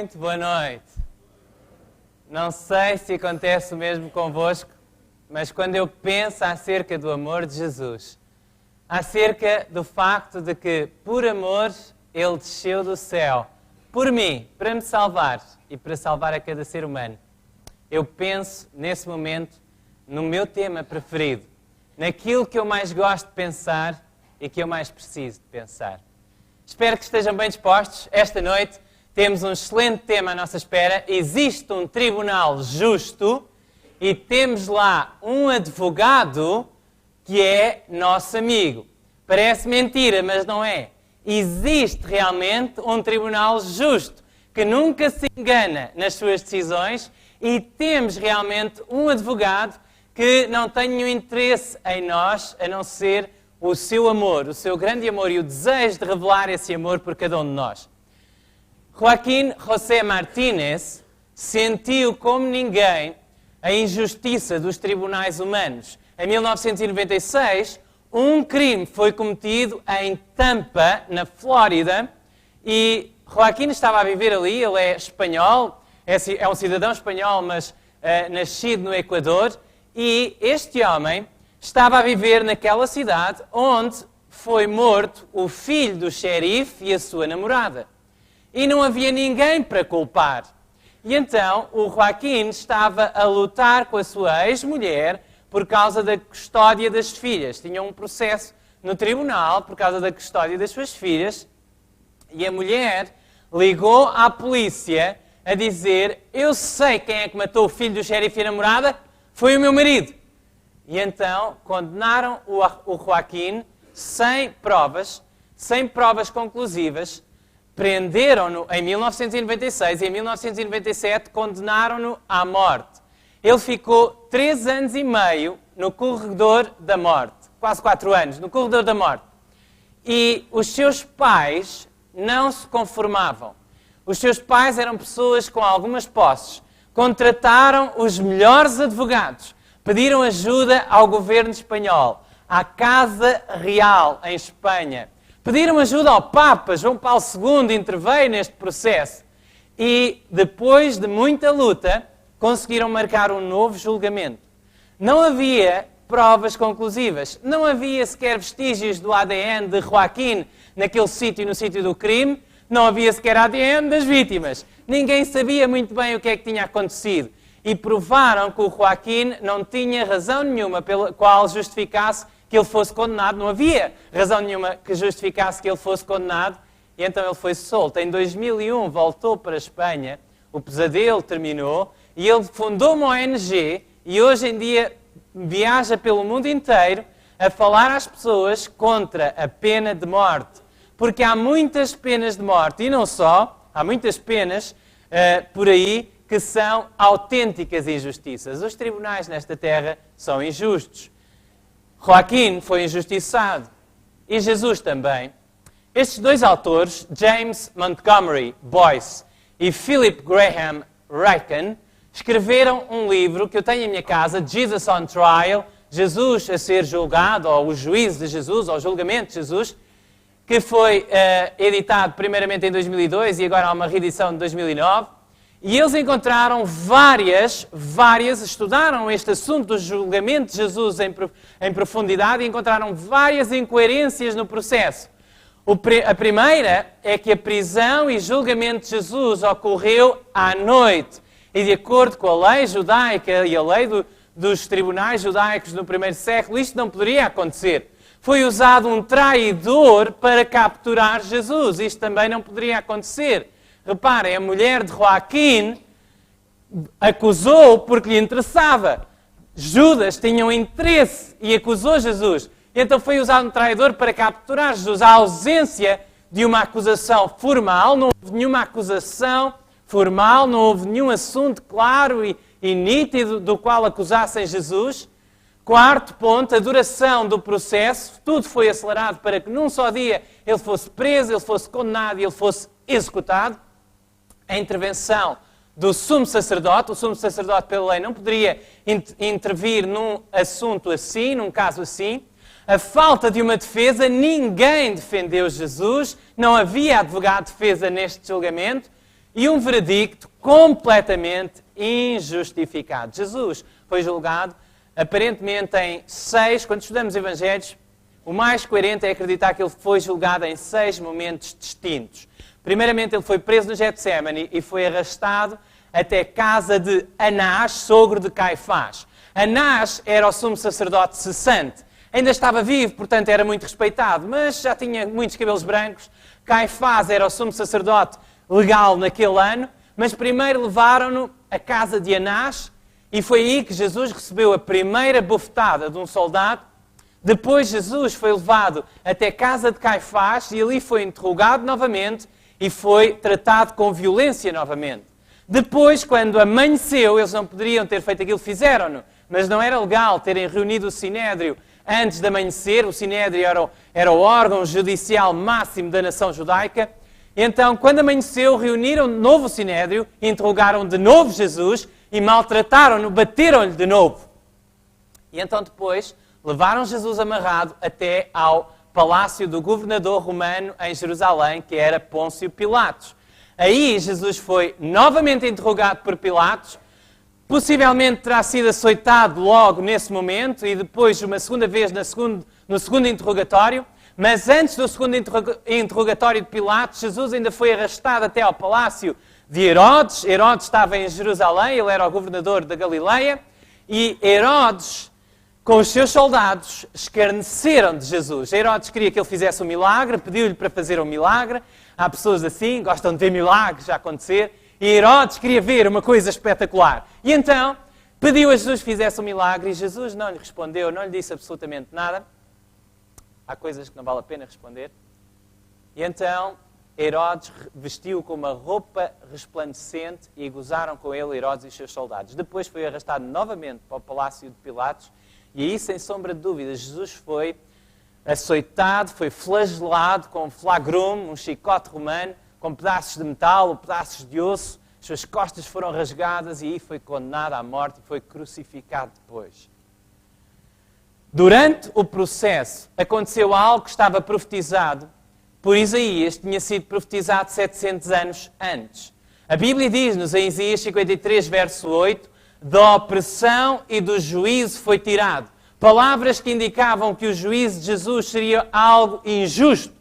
Muito boa noite. Não sei se acontece o mesmo convosco, mas quando eu penso acerca do amor de Jesus, acerca do facto de que, por amor, Ele desceu do céu, por mim, para me salvar e para salvar a cada ser humano, eu penso, nesse momento, no meu tema preferido, naquilo que eu mais gosto de pensar e que eu mais preciso de pensar. Espero que estejam bem dispostos. Esta noite temos um excelente tema à nossa espera. Existe um tribunal justo e temos lá um advogado que é nosso amigo. Parece mentira, mas não é. Existe realmente um tribunal justo que nunca se engana nas suas decisões e temos realmente um advogado que não tem nenhum interesse em nós, a não ser o seu amor, o seu grande amor e o desejo de revelar esse amor por cada um de nós. Joaquín José Martínez sentiu como ninguém a injustiça dos tribunais humanos. Em 1996, um crime foi cometido em Tampa, na Flórida, e Joaquín estava a viver ali. Ele é espanhol, é um cidadão espanhol, mas nascido no Equador, e este homem estava a viver naquela cidade onde foi morto o filho do xerife e a sua namorada. E não havia ninguém para culpar. E então o Joaquín estava a lutar com a sua ex-mulher por causa da custódia das filhas. Tinha um processo no tribunal por causa da custódia das suas filhas. E a mulher ligou à polícia a dizer: eu sei quem é que matou o filho do xerife e a namorada, foi o meu marido. E então condenaram o Joaquín sem provas conclusivas, prenderam-no em 1996 e em 1997 condenaram-no à morte. Ele ficou 3 anos e meio no corredor da morte, quase 4 anos, no corredor da morte. E os seus pais não se conformavam. Os seus pais eram pessoas com algumas posses. Contrataram os melhores advogados. Pediram ajuda ao governo espanhol, à Casa Real em Espanha. Pediram ajuda ao Papa. João Paulo II interveio neste processo. E, depois de muita luta, conseguiram marcar um novo julgamento. Não havia provas conclusivas. Não havia sequer vestígios do ADN de Joaquín naquele sítio, no sítio do crime. Não havia sequer ADN das vítimas. Ninguém sabia muito bem o que é que tinha acontecido. E provaram que o Joaquín não tinha razão nenhuma pela qual justificasse que ele fosse condenado. Não havia razão nenhuma que justificasse que ele fosse condenado. E então ele foi solto. Em 2001 voltou para a Espanha. O pesadelo terminou. E ele fundou uma ONG. E hoje em dia viaja pelo mundo inteiro a falar às pessoas contra a pena de morte. Porque há muitas penas de morte. E não só. Há muitas penas por aí que são autênticas injustiças. Os tribunais nesta terra são injustos. Joaquín foi injustiçado. E Jesus também. Estes dois autores, James Montgomery Boyce e Philip Graham Ryken, escreveram um livro que eu tenho em minha casa, Jesus on Trial, Jesus a ser julgado, ou o juízo de Jesus, ou o julgamento de Jesus, que foi editado primeiramente em 2002 e agora há uma reedição de 2009. E eles encontraram estudaram este assunto do julgamento de Jesus em profundidade e encontraram várias incoerências no processo. A primeira é que a prisão e julgamento de Jesus ocorreu à noite. E de acordo com a lei judaica e a lei dos tribunais judaicos no primeiro século, isto não poderia acontecer. Foi usado um traidor para capturar Jesus. Isto também não poderia acontecer. Reparem, a mulher de Joaquín acusou porque lhe interessava. Judas tinha um interesse e acusou Jesus. Então foi usado um traidor para capturar Jesus. A ausência de uma acusação formal, não houve nenhuma acusação formal, não houve nenhum assunto claro e nítido do qual acusassem Jesus. Quarto ponto, a duração do processo. Tudo foi acelerado para que num só dia ele fosse preso, ele fosse condenado e ele fosse executado. A intervenção do sumo sacerdote. O sumo sacerdote, pela lei, não poderia intervir num assunto assim, num caso assim. A falta de uma defesa. Ninguém defendeu Jesus. Não havia advogado de defesa neste julgamento. e um veredicto completamente injustificado. Jesus foi julgado aparentemente em 6, quando estudamos Evangelhos, o mais coerente é acreditar que ele foi julgado em 6 momentos distintos. Primeiramente, ele foi preso no Getsémani e foi arrastado até a casa de Anás, sogro de Caifás. Anás era o sumo sacerdote cessante. Ainda estava vivo, portanto era muito respeitado, mas já tinha muitos cabelos brancos. Caifás era o sumo sacerdote legal naquele ano, mas primeiro levaram-no à casa de Anás e foi aí que Jesus recebeu a primeira bofetada de um soldado. Depois Jesus foi levado até a casa de Caifás e ali foi interrogado novamente e foi tratado com violência novamente. Depois, quando amanheceu, eles não poderiam ter feito aquilo que fizeram-no, mas não era legal terem reunido o Sinédrio antes de amanhecer. O Sinédrio era o órgão judicial máximo da nação judaica. Então, quando amanheceu, reuniram de novo o Sinédrio, interrogaram de novo Jesus e maltrataram-no, bateram-lhe de novo. E então depois levaram Jesus amarrado até ao palácio do governador romano em Jerusalém, que era Pôncio Pilatos. Aí Jesus foi novamente interrogado por Pilatos, possivelmente terá sido açoitado logo nesse momento e depois uma segunda vez no segundo interrogatório, mas antes do segundo interrogatório de Pilatos, Jesus ainda foi arrastado até ao palácio de Herodes. Herodes estava em Jerusalém, ele era o governador da Galileia, e Herodes, com os seus soldados, escarneceram de Jesus. Herodes queria que ele fizesse um milagre, pediu-lhe para fazer um milagre. Há pessoas assim, gostam de ver milagres a acontecer. E Herodes queria ver uma coisa espetacular. E então, pediu a Jesus que fizesse um milagre e Jesus não lhe respondeu, não lhe disse absolutamente nada. Há coisas que não vale a pena responder. E então, Herodes vestiu com uma roupa resplandecente e gozaram com ele Herodes e os seus soldados. Depois foi arrastado novamente para o palácio de Pilatos. E aí, sem sombra de dúvida, Jesus foi açoitado, foi flagelado com um flagrum, um chicote romano, com pedaços de metal ou pedaços de osso. As suas costas foram rasgadas e aí foi condenado à morte e foi crucificado depois. Durante o processo, aconteceu algo que estava profetizado por Isaías, tinha sido profetizado 700 anos antes. A Bíblia diz-nos em Isaías 53, verso 8, da opressão e do juízo foi tirado. Palavras que indicavam que o juízo de Jesus seria algo injusto.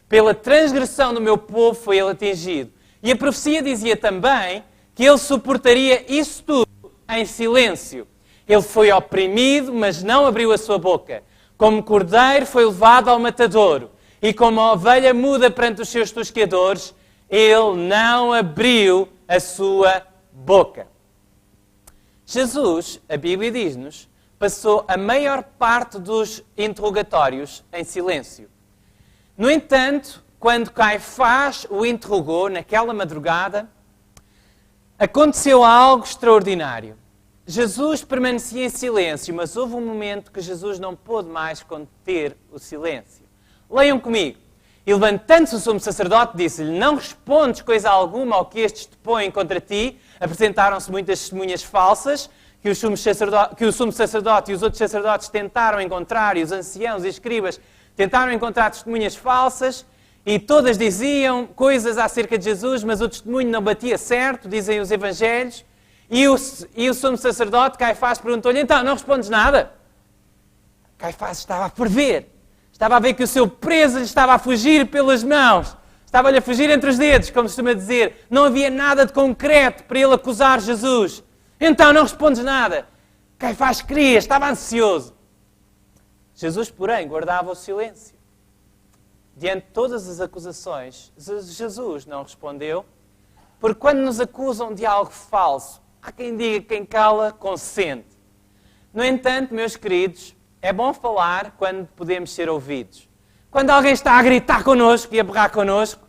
Pela transgressão do meu povo foi ele atingido. E a profecia dizia também que ele suportaria isso tudo em silêncio. Ele foi oprimido, mas não abriu a sua boca. Como cordeiro foi levado ao matadouro. E como a ovelha muda perante os seus tosqueadores, ele não abriu a sua boca. Jesus, a Bíblia diz-nos, passou a maior parte dos interrogatórios em silêncio. No entanto, quando Caifás o interrogou naquela madrugada, aconteceu algo extraordinário. Jesus permanecia em silêncio, mas houve um momento que Jesus não pôde mais conter o silêncio. Leiam comigo. E levantando-se o sumo sacerdote, disse-lhe: não respondes coisa alguma ao que estes te põem contra ti. Apresentaram-se muitas testemunhas falsas que o sumo sacerdote e os outros sacerdotes tentaram encontrar, e os anciãos e escribas tentaram encontrar testemunhas falsas, e todas diziam coisas acerca de Jesus, mas o testemunho não batia certo, dizem os evangelhos. E o sumo sacerdote, Caifás, perguntou-lhe: então, não respondes nada? Caifás estava a prever. Estava a ver que o seu preso lhe estava a fugir pelas mãos. Estava-lhe a fugir entre os dedos, como se costuma dizer. Não havia nada de concreto para ele acusar Jesus. Então, não respondes nada. Caifás queria, estava ansioso. Jesus, porém, guardava o silêncio. Diante de todas as acusações, Jesus não respondeu, porque quando nos acusam de algo falso, há quem diga que quem cala, consente. No entanto, meus queridos, é bom falar quando podemos ser ouvidos. Quando alguém está a gritar connosco e a berrar connosco,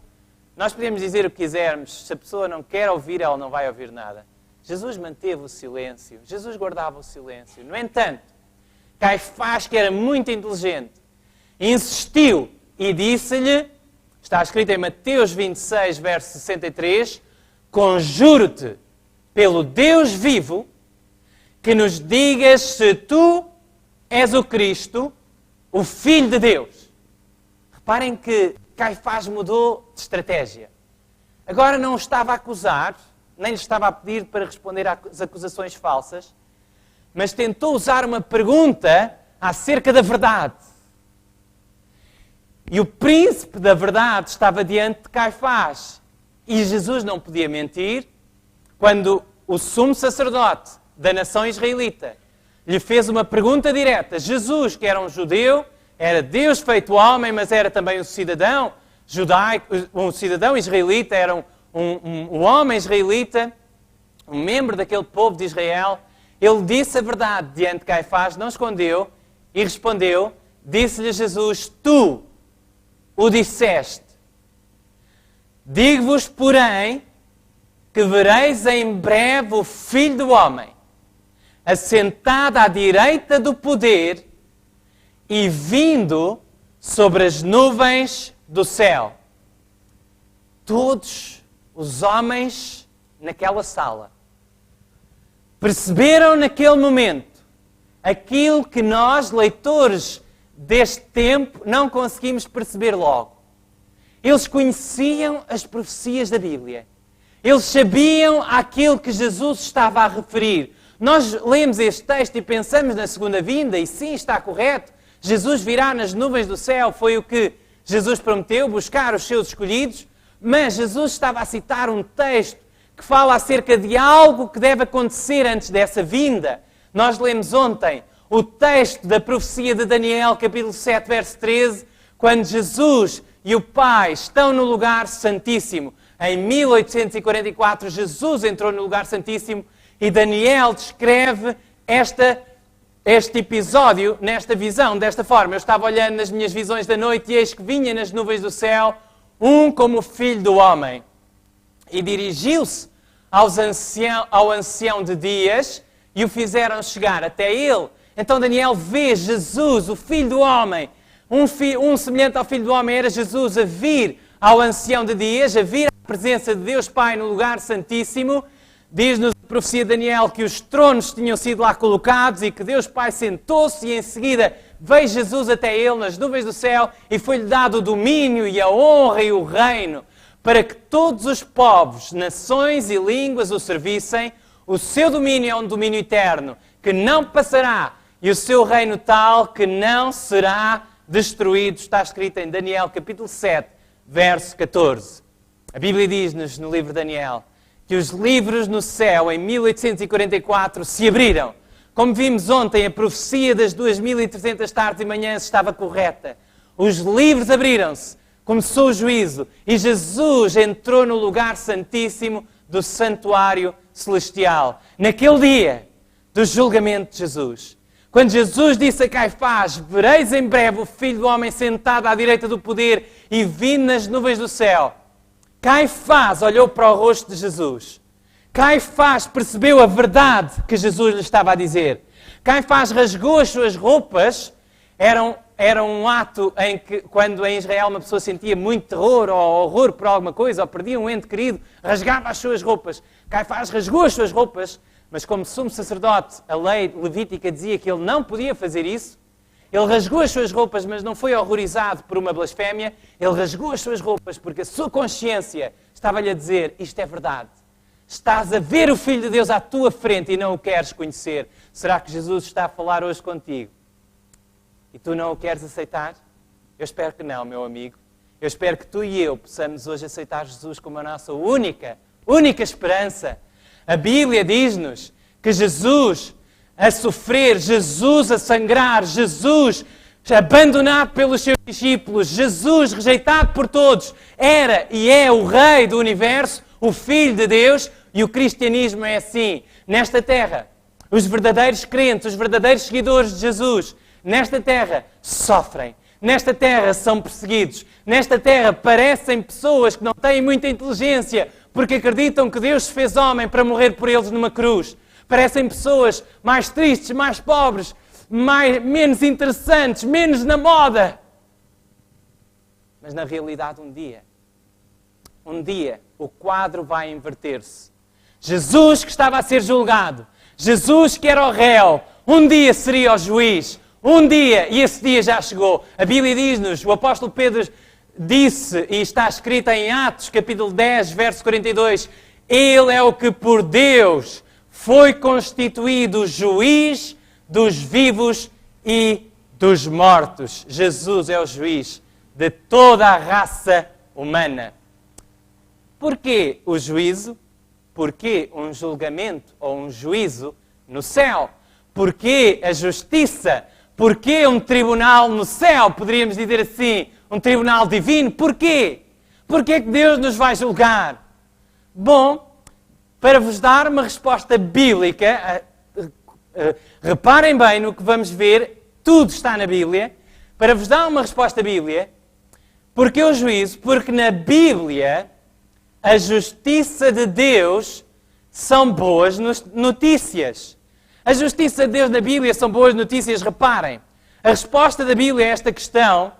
nós podemos dizer o que quisermos. Se a pessoa não quer ouvir, ela não vai ouvir nada. Jesus manteve o silêncio. Jesus guardava o silêncio. No entanto, Caifás, que era muito inteligente, insistiu e disse-lhe, está escrito em Mateus 26, verso 63, conjuro-te pelo Deus vivo que nos digas se tu és o Cristo, o Filho de Deus. Reparem que Caifás mudou de estratégia. agora não o estava a acusar, nem lhe estava a pedir para responder às acusações falsas, mas tentou usar uma pergunta acerca da verdade. E o príncipe da verdade estava diante de Caifás. E Jesus não podia mentir quando o sumo sacerdote da nação israelita lhe fez uma pergunta direta. Jesus, que era um judeu, era Deus feito homem, mas era também um cidadão judaico, um cidadão israelita, era um homem israelita, um membro daquele povo de Israel. Ele disse a verdade diante de Caifás, não escondeu, e respondeu, disse-lhe Jesus, tu o disseste. Digo-vos, porém, que vereis em breve o Filho do Homem, assentado à direita do poder e vindo sobre as nuvens do céu. Todos os homens naquela sala perceberam naquele momento aquilo que nós, leitores deste tempo, não conseguimos perceber logo. Eles conheciam as profecias da Bíblia. Eles sabiam aquilo que Jesus estava a referir. Nós lemos este texto e pensamos na segunda vinda, e sim, está correto. Jesus virá nas nuvens do céu, foi o que Jesus prometeu, buscar os seus escolhidos. Mas Jesus estava a citar um texto que fala acerca de algo que deve acontecer antes dessa vinda. Nós lemos ontem o texto da profecia de Daniel, capítulo 7, verso 13, quando Jesus e o Pai estão no lugar santíssimo. Em 1844, Jesus entrou no lugar santíssimo e Daniel descreve este episódio nesta visão, desta forma. Eu estava olhando nas minhas visões da noite e eis que vinha nas nuvens do céu um como o Filho do Homem. E dirigiu-se ao ancião de dias e o fizeram chegar até ele. Então Daniel vê Jesus, o Filho do Homem. Um semelhante ao Filho do Homem era Jesus a vir ao ancião de dias, a vir à presença de Deus Pai no lugar santíssimo. Diz-nos a profecia de Daniel que os tronos tinham sido lá colocados e que Deus Pai sentou-se e em seguida veio Jesus até ele nas nuvens do céu e foi-lhe dado o domínio e a honra e o reino para que todos os povos, nações e línguas o servissem. O seu domínio é um domínio eterno que não passará e o seu reino tal que não será destruído. Está escrito em Daniel capítulo 7, verso 14. A Bíblia diz-nos no livro de Daniel que os livros no céu em 1844 se abriram. Como vimos ontem, a profecia das 2300 tardes e manhãs estava correta. Os livros abriram-se, começou o juízo e Jesus entrou no lugar santíssimo do santuário celestial. Naquele dia do julgamento de Jesus, quando Jesus disse a Caifás, vereis em breve o Filho do Homem sentado à direita do poder e vindo nas nuvens do céu, Caifás olhou para o rosto de Jesus. Caifás percebeu a verdade que Jesus lhe estava a dizer. Caifás rasgou as suas roupas. Era um ato em que, quando em Israel uma pessoa sentia muito terror ou horror por alguma coisa, ou perdia um ente querido, rasgava as suas roupas. Caifás rasgou as suas roupas, mas como sumo sacerdote, a lei levítica dizia que ele não podia fazer isso. Ele rasgou as suas roupas, mas não foi horrorizado por uma blasfémia. Ele rasgou as suas roupas porque a sua consciência estava-lhe a dizer, isto é verdade. Estás a ver o Filho de Deus à tua frente e não o queres conhecer. Será que Jesus está a falar hoje contigo? E tu não o queres aceitar? Eu espero que não, meu amigo. Eu espero que tu e eu possamos hoje aceitar Jesus como a nossa única esperança. A Bíblia diz-nos que Jesus a sofrer, Jesus a sangrar, Jesus abandonado pelos seus discípulos, Jesus rejeitado por todos, era e é o Rei do Universo, o Filho de Deus, e o cristianismo é assim. Nesta terra, os verdadeiros crentes, os verdadeiros seguidores de Jesus, nesta terra sofrem, nesta terra são perseguidos, nesta terra parecem pessoas que não têm muita inteligência, porque acreditam que Deus se fez homem para morrer por eles numa cruz. Parecem pessoas mais tristes, mais pobres, menos interessantes, menos na moda. Mas na realidade um dia, o quadro vai inverter-se. Jesus que estava a ser julgado, Jesus que era o réu, um dia seria o juiz. Um dia, e esse dia já chegou. A Bíblia diz-nos, o apóstolo Pedro disse, e está escrito em Atos, capítulo 10, verso 42, Ele é o que por Deus foi constituído juiz dos vivos e dos mortos. Jesus é o juiz de toda a raça humana. Porquê o juízo? Porquê um julgamento ou um juízo no céu? Porquê a justiça? Porquê um tribunal no céu? Poderíamos dizer assim, um tribunal divino. Porquê? Porquê que Deus nos vai julgar? Bom, para vos dar uma resposta bíblica, reparem bem no que vamos ver, tudo está na Bíblia. Para vos dar uma resposta bíblica, porque o juízo? Porque na Bíblia a justiça de Deus são boas notícias. A justiça de Deus na Bíblia são boas notícias, reparem. A resposta da Bíblia a esta questão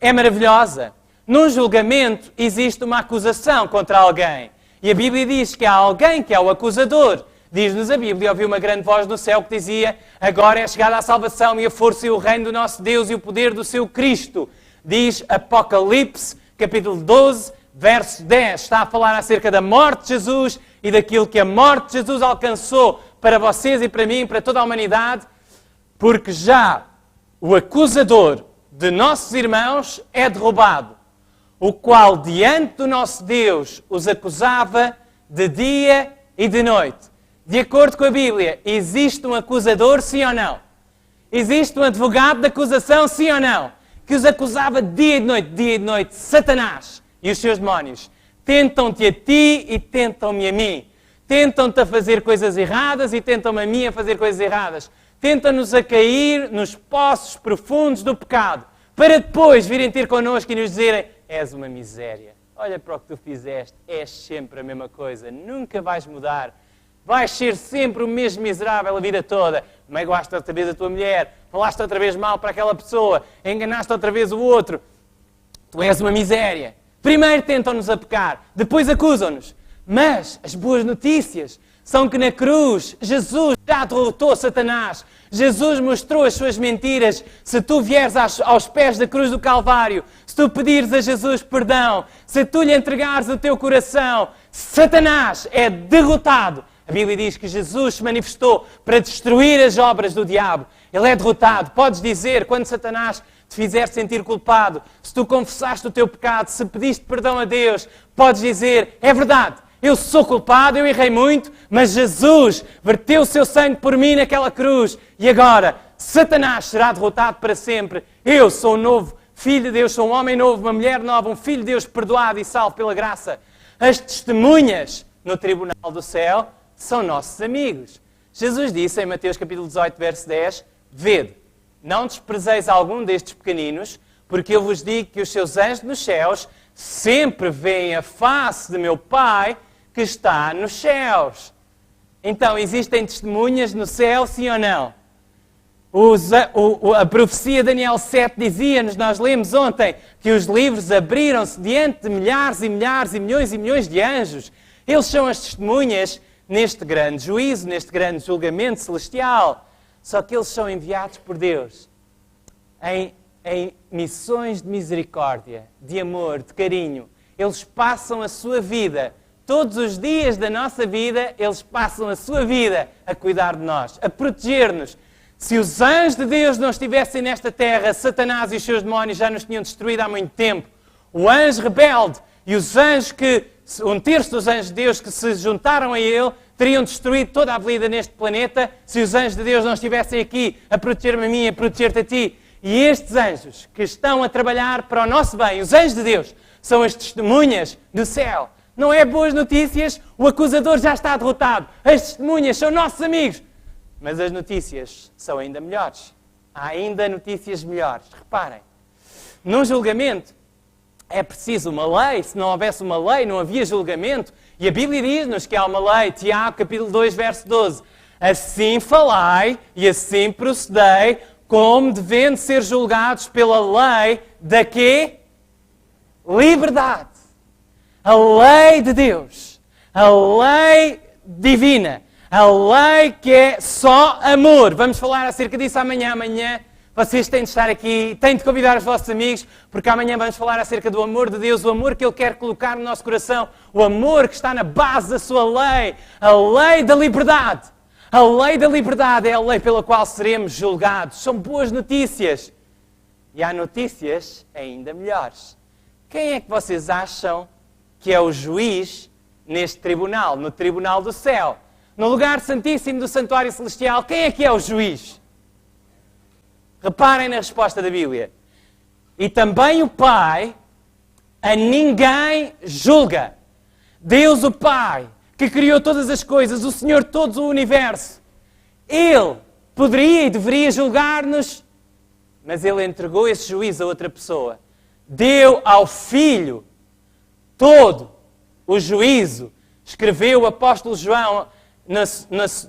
é maravilhosa. Num julgamento existe uma acusação contra alguém. E a Bíblia diz que há alguém que é o acusador. Diz-nos a Bíblia, ouvi uma grande voz no céu que dizia: agora é chegada a salvação e a força e o reino do nosso Deus e o poder do seu Cristo. Diz Apocalipse, capítulo 12, verso 10. Está a falar acerca da morte de Jesus e daquilo que a morte de Jesus alcançou para vocês e para mim, para toda a humanidade, porque já o acusador de nossos irmãos é derrubado, o qual diante do nosso Deus os acusava de dia e de noite. De acordo com a Bíblia, existe um acusador, sim ou não? Existe um advogado de acusação, sim ou não? Que os acusava dia e de noite, Satanás e os seus demónios. Tentam-te a ti e tentam-me a mim. Tentam-te a fazer coisas erradas e tentam-me a mim a fazer coisas erradas. Tentam-nos a cair nos poços profundos do pecado, para depois virem ter connosco e nos dizerem: és uma miséria, olha para o que tu fizeste, és sempre a mesma coisa, nunca vais mudar, vais ser sempre o mesmo miserável a vida toda. Magoaste outra vez a tua mulher, falaste outra vez mal para aquela pessoa, enganaste outra vez o outro, tu és uma miséria. Primeiro tentam-nos a pecar, depois acusam-nos. Mas as boas notícias são que na cruz Jesus já derrotou Satanás. Jesus mostrou as suas mentiras. Se tu vieres aos pés da cruz do Calvário, se tu pedires a Jesus perdão, se tu lhe entregares o teu coração, Satanás é derrotado. A Bíblia diz que Jesus se manifestou para destruir as obras do diabo. Ele é derrotado. Podes dizer, quando Satanás te fizer sentir culpado, se tu confessaste o teu pecado, se pediste perdão a Deus, podes dizer: é verdade, eu sou culpado, eu errei muito, mas Jesus verteu o seu sangue por mim naquela cruz e agora Satanás será derrotado para sempre. Eu sou um novo filho de Deus, sou um homem novo, uma mulher nova, um filho de Deus perdoado e salvo pela graça. As testemunhas no tribunal do céu são nossos amigos. Jesus disse em Mateus capítulo 18, verso 10, vede, não desprezeis algum destes pequeninos, porque eu vos digo que os seus anjos nos céus sempre veem a face de meu Pai que está nos céus. Então, existem testemunhas no céu, sim ou não? A profecia de Daniel 7 dizia-nos, nós lemos ontem, que os livros abriram-se diante de milhares e milhares e milhões de anjos. Eles são as testemunhas neste grande juízo, neste grande julgamento celestial. Só que eles são enviados por Deus em missões de misericórdia, de amor, de carinho. Eles passam a sua vida, todos os dias da nossa vida, eles passam a sua vida a cuidar de nós, a proteger-nos. Se os anjos de Deus não estivessem nesta terra, Satanás e os seus demónios já nos tinham destruído há muito tempo. O anjo rebelde e os anjos um terço dos anjos de Deus que se juntaram a ele, teriam destruído toda a vida neste planeta se os anjos de Deus não estivessem aqui a proteger-me a mim e a proteger-te a ti. E estes anjos que estão a trabalhar para o nosso bem, os anjos de Deus, são as testemunhas do céu. Não é boas notícias? O acusador já está derrotado. As testemunhas são nossos amigos. Mas as notícias são ainda melhores. Há ainda notícias melhores. Reparem, num julgamento é preciso uma lei. Se não houvesse uma lei, não havia julgamento. E a Bíblia diz-nos que há uma lei. Tiago, capítulo 2, verso 12. Assim falai e assim procedei, como devendo ser julgados pela lei da quê? Liberdade. A lei de Deus. A lei divina. A lei que é só amor. Vamos falar acerca disso amanhã. Amanhã Vocês têm de estar aqui, têm de convidar os vossos amigos, porque amanhã vamos falar acerca do amor de Deus, o amor que Ele quer colocar no nosso coração, o amor que está na base da sua lei, a lei da liberdade. A lei da liberdade é a lei pela qual seremos julgados. São boas notícias. E há notícias ainda melhores. Quem é que vocês acham que é o juiz neste tribunal, no tribunal do céu? No lugar santíssimo do santuário celestial, quem é que é o juiz? Reparem na resposta da Bíblia. E também o Pai a ninguém julga. Deus o Pai, que criou todas as coisas, o Senhor de todo o universo, Ele poderia e deveria julgar-nos, mas Ele entregou esse juízo a outra pessoa. Deu ao Filho todo o juízo. Escreveu o apóstolo João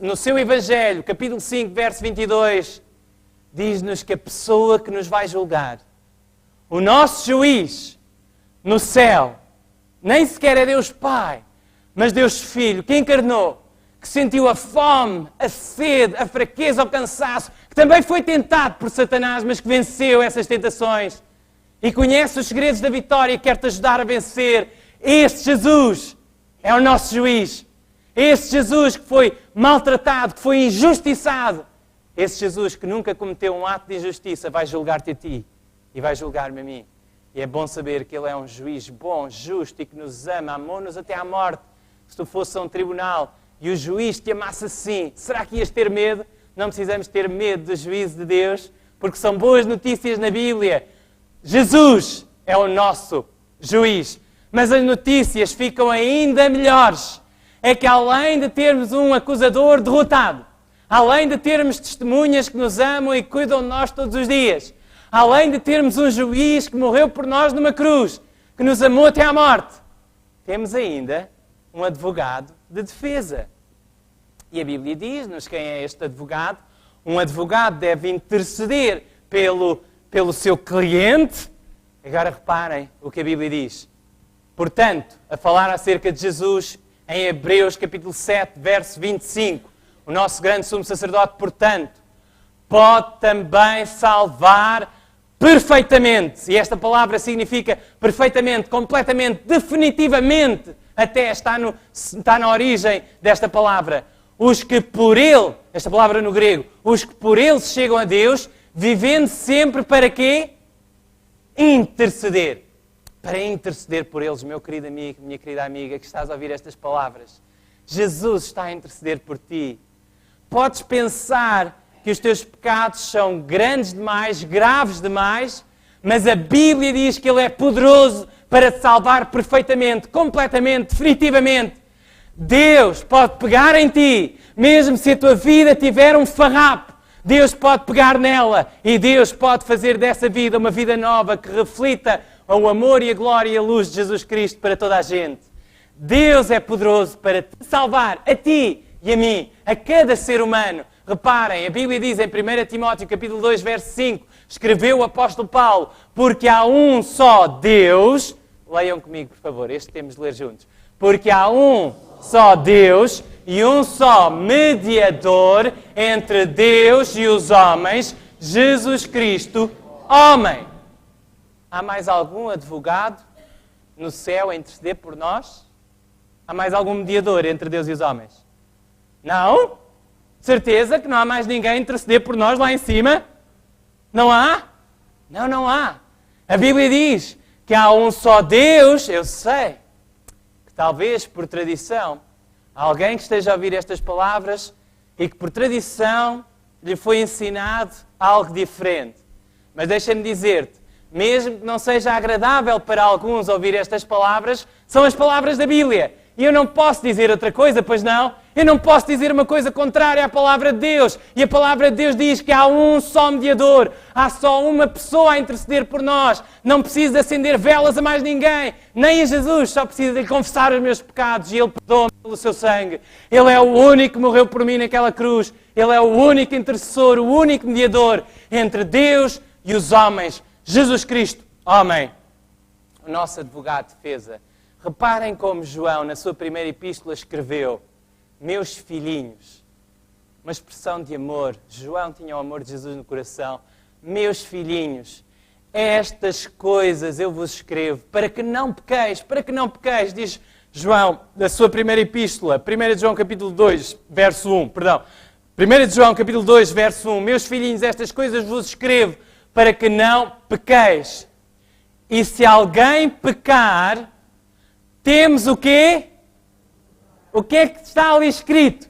no seu Evangelho, capítulo 5, verso 22, diz-nos que a pessoa que nos vai julgar, o nosso juiz no céu, nem sequer é Deus Pai, mas Deus Filho, que encarnou, que sentiu a fome, a sede, a fraqueza, o cansaço, que também foi tentado por Satanás, mas que venceu essas tentações e conhece os segredos da vitória e quer-te ajudar a vencer. Este Jesus é o nosso juiz. Este Jesus que foi maltratado, que foi injustiçado. Esse Jesus que nunca cometeu um ato de injustiça vai julgar-te a ti e vai julgar-me a mim. E é bom saber que Ele é um juiz bom, justo e que nos ama, amou-nos até à morte. Se tu fosse a um tribunal e o juiz te amasse assim, será que ias ter medo? Não precisamos ter medo do juízo de Deus, porque são boas notícias na Bíblia. Jesus é o nosso juiz. Mas as notícias ficam ainda melhores. É que além de termos um acusador derrotado, além de termos testemunhas que nos amam e cuidam de nós todos os dias, além de termos um juiz que morreu por nós numa cruz, que nos amou até à morte, temos ainda um advogado de defesa. E a Bíblia diz-nos quem é este advogado. Um advogado deve interceder pelo seu cliente. Agora reparem o que a Bíblia diz. Portanto, a falar acerca de Jesus, em Hebreus capítulo 7, verso 25, o nosso grande sumo sacerdote, portanto, pode também salvar perfeitamente. E esta palavra significa perfeitamente, completamente, definitivamente, até está na origem desta palavra. Os que por Ele, esta palavra no grego, os que por Ele chegam a Deus, vivendo sempre para quê? Interceder. Para interceder por eles, meu querido amigo, minha querida amiga, que estás a ouvir estas palavras. Jesus está a interceder por ti. Podes pensar que os teus pecados são grandes demais, graves demais, mas a Bíblia diz que Ele é poderoso para te salvar perfeitamente, completamente, definitivamente. Deus pode pegar em ti, mesmo se a tua vida tiver um farrapo. Deus pode pegar nela e Deus pode fazer dessa vida uma vida nova que reflita o amor e a glória e a luz de Jesus Cristo para toda a gente. Deus é poderoso para te salvar, a ti e a mim, a cada ser humano. Reparem, a Bíblia diz em 1 Timóteo capítulo 2, verso 5, escreveu o apóstolo Paulo, porque há um só Deus, leiam comigo por favor, este temos de ler juntos, porque há um só Deus e um só mediador entre Deus e os homens, Jesus Cristo, homem. Há mais algum advogado no céu a interceder por nós? Há mais algum mediador entre Deus e os homens? Não? Certeza que não há mais ninguém a interceder por nós lá em cima? Não há? Não, não há. A Bíblia diz que há um só Deus. Eu sei que talvez por tradição, alguém que esteja a ouvir estas palavras e que por tradição lhe foi ensinado algo diferente. Mas deixa-me dizer-te, mesmo que não seja agradável para alguns ouvir estas palavras, são as palavras da Bíblia. E eu não posso dizer outra coisa, pois não? Eu não posso dizer uma coisa contrária à palavra de Deus. E a palavra de Deus diz que há um só mediador. Há só uma pessoa a interceder por nós. Não preciso de acender velas a mais ninguém. Nem a Jesus. Só preciso de confessar os meus pecados e Ele perdoa-me pelo seu sangue. Ele é o único que morreu por mim naquela cruz. Ele é o único intercessor, o único mediador entre Deus e os homens. Jesus Cristo, homem, o nosso advogado de defesa. Reparem como João, na sua primeira epístola, escreveu: meus filhinhos. Uma expressão de amor. João tinha o amor de Jesus no coração. meus filhinhos, estas coisas eu vos escrevo, para que não pequeis, diz João, da sua primeira epístola, 1 João capítulo 2, verso 1, perdão. 1 João capítulo 2, verso 1, meus filhinhos, estas coisas vos escrevo, para que não pequeis. E se alguém pecar, temos o quê? O que é que está ali escrito?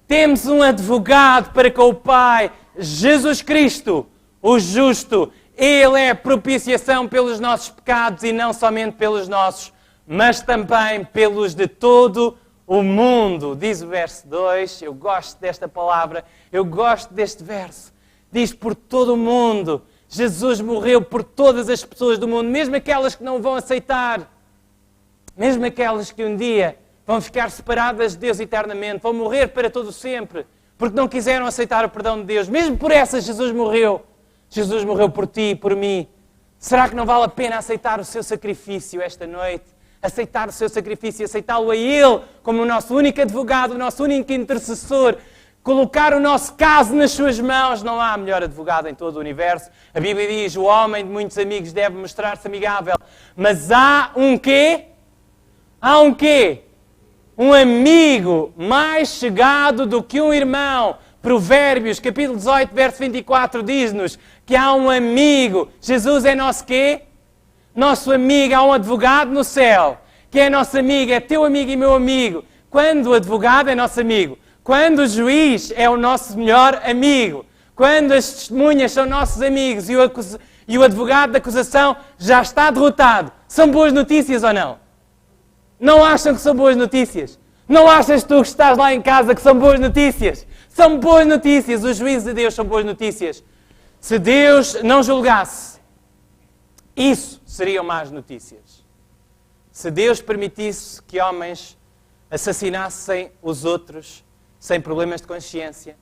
Temos um advogado para com o Pai, Jesus Cristo, o justo. Ele é a propiciação pelos nossos pecados e não somente pelos nossos, mas também pelos de todo o mundo. Diz o verso 2, eu gosto desta palavra, eu gosto deste verso. Diz por todo o mundo. Jesus morreu por todas as pessoas do mundo, mesmo aquelas que não vão aceitar, mesmo aquelas que um dia vão ficar separadas de Deus eternamente, vão morrer para todo sempre, porque não quiseram aceitar o perdão de Deus. Mesmo por essas Jesus morreu. Jesus morreu por ti e por mim. Será que não vale a pena aceitar o seu sacrifício esta noite? Aceitar o seu sacrifício e aceitá-lo a Ele como o nosso único advogado, o nosso único intercessor. Colocar o nosso caso nas suas mãos. Não há melhor advogado em todo o universo. A Bíblia diz, o homem de muitos amigos deve mostrar-se amigável. Mas há um quê? Há um quê? Um amigo mais chegado do que um irmão. Provérbios, capítulo 18, verso 24, diz-nos que há um amigo. Jesus é nosso quê? Nosso amigo. Há um advogado no céu, que é nosso amigo, é teu amigo e meu amigo. Quando o advogado é nosso amigo, quando o juiz é o nosso melhor amigo, quando as testemunhas são nossos amigos e o advogado da acusação já está derrotado, são boas notícias ou não? Não acham que são boas notícias? Não achas tu que estás lá em casa que são boas notícias? São boas notícias. Os juízos de Deus são boas notícias. Se Deus não julgasse, isso seriam más notícias. Se Deus permitisse que homens assassinassem os outros sem problemas de consciência,